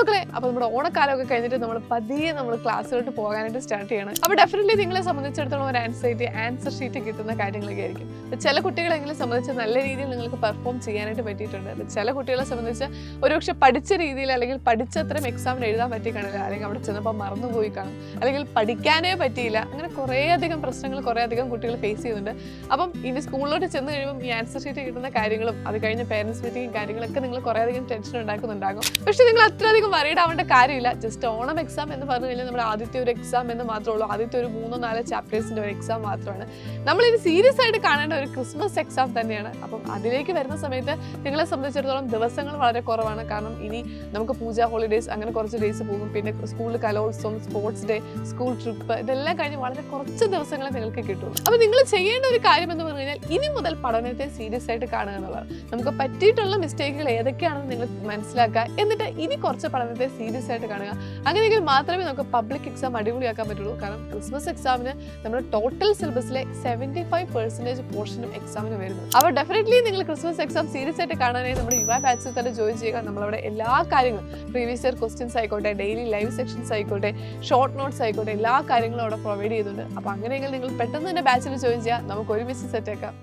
മക്കളെ, അപ്പോൾ നമ്മുടെ ഓണക്കാലമൊക്കെ കഴിഞ്ഞിട്ട് നമ്മൾ പതിയെ നമ്മൾ ക്ലാസ്സിലോട്ട് പോകാനായിട്ട് സ്റ്റാർട്ട് ചെയ്യണം. അപ്പോൾ ഡെഫിനറ്റ്ലി നിങ്ങളെ സംബന്ധിച്ചിടത്തോളം ഒരു ആൻസർ ഷീറ്റ് കിട്ടുന്ന കാര്യങ്ങളൊക്കെ ആയിരിക്കും. ചില കുട്ടികളെങ്കിലും സംബന്ധിച്ച് നല്ല രീതിയിൽ നിങ്ങൾക്ക് പെർഫോം ചെയ്യാനായിട്ട് പറ്റിയിട്ടുണ്ട്. ചില കുട്ടികളെ സംബന്ധിച്ച് ഒരുപക്ഷെ പഠിച്ച രീതിയിൽ അല്ലെങ്കിൽ പഠിച്ചത്രയും എക്സാമിന് എഴുതാൻ പറ്റി കാണില്ല, അല്ലെങ്കിൽ അവിടെ ചെന്നപ്പോൾ മറന്നുപോയി കാണും, അല്ലെങ്കിൽ പഠിക്കാനേ പറ്റിയില്ല. അങ്ങനെ കുറേയധികം പ്രശ്നങ്ങൾ കുറേയധികം കുട്ടികൾ ഫേസ് ചെയ്യുന്നുണ്ട്. അപ്പം ഇനി സ്കൂളിലോട്ട് ചെന്ന് കഴിയുമ്പോൾ ഈ ആൻസർ ഷീറ്റ് കിട്ടുന്ന കാര്യങ്ങളും അത് കഴിഞ്ഞ് പേരൻസ് മീറ്റിംഗ് കാര്യങ്ങളൊക്കെ നിങ്ങൾ കുറേയധികം ടെൻഷൻ ഉണ്ടാക്കുന്നുണ്ടാകും. പക്ഷെ നിങ്ങൾ അത്രയധികം വറീഡ് ആവേണ്ട കാര്യമില്ല. ജസ്റ്റ് ഓണം എക്സാം എന്ന് പറഞ്ഞു കഴിഞ്ഞാൽ നമ്മുടെ ആദ്യത്തെ ഒരു എക്സാം എന്ന് മാത്രമേ ഉള്ളൂ. ആദ്യത്തെ ഒരു 3-4 ചാപ്റ്റേഴ്സിന്റെ ഒരു എക്സാം മാത്രമാണ്. നമ്മളിത് സീരിയസ് ആയിട്ട് കാണേണ്ട ഒരു ക്രിസ്മസ് എക്സാം തന്നെയാണ്. അപ്പം അതിലേക്ക് വരുന്ന സമയത്ത് നിങ്ങളെ സംബന്ധിച്ചിടത്തോളം ദിവസങ്ങൾ വളരെ കുറവാണ്. കാരണം ഇനി നമുക്ക് പൂജ ഹോളിഡേയ്സ് അങ്ങനെ കുറച്ച് ഡേയ്സ് പോകും. പിന്നെ സ്കൂളിൽ കലോത്സവം, സ്പോർട്സ് ഡേ, സ്കൂൾ ട്രിപ്പ്, ഇതെല്ലാം കഴിഞ്ഞ് വളരെ കുറച്ച് ദിവസങ്ങളെ നിങ്ങൾക്ക് കിട്ടുള്ളൂ. അപ്പോൾ നിങ്ങൾ ചെയ്യേണ്ട ഒരു കാര്യം എന്ന് പറഞ്ഞു കഴിഞ്ഞാൽ ഇനി മുതൽ പഠനത്തെ സീരിയസ് ആയിട്ട് കാണുക എന്നുള്ളതാണ്. നമുക്ക് പറ്റിയിട്ടുള്ള മിസ്റ്റേക്കുകൾ ഏതൊക്കെയാണെന്ന് നിങ്ങൾ മനസ്സിലാക്കുക. എന്നിട്ട് ഇനി കുറച്ച് പഠനത്തെ സീരിയസ് ആയിട്ട് കാണുക. അങ്ങനെയെങ്കിൽ മാത്രമേ നമുക്ക് പബ്ലിക് എക്സാം അടിപൊളിയാക്കാൻ പറ്റുള്ളൂ. കാരണം ക്രിസ്മസ് എക്സാമിന് നമ്മുടെ ടോട്ടൽ സിലബസിലെ 75% പോർഷനും എക്സാമിന് വരുന്നു. അപ്പോൾ ഡെഫിനറ്റ്ലി നിങ്ങൾ ക്രിസ്മസ് എക്സാം സീരിയസ് ആയിട്ട് കാണാനായി നമ്മുടെ യുവ ബാച്ചിൽ തന്നെ ജോയിൻ ചെയ്യുക. നമ്മളവിടെ എല്ലാ കാര്യങ്ങളും പ്രീവിയസ് ഇയർ ക്വസ്റ്റ്യൻസ് ആയിക്കോട്ടെ, ഡെയിലി ലൈവ് സെക്ഷൻസ് ആയിക്കോട്ടെ, ഷോർട്ട് നോട്ട്സ് ആയിക്കോട്ടെ, എല്ലാ കാര്യങ്ങളും അവിടെ പ്രൊവൈഡ് ചെയ്യുന്നുണ്ട്. അപ്പോൾ അങ്ങനെയെങ്കിൽ നിങ്ങൾ പെട്ടെന്ന് തന്നെ ബാച്ചിൽ ജോയിൻ ചെയ്യുക. നമുക്ക് ഒരുമിച്ച് സെറ്റ് ആക്കാം.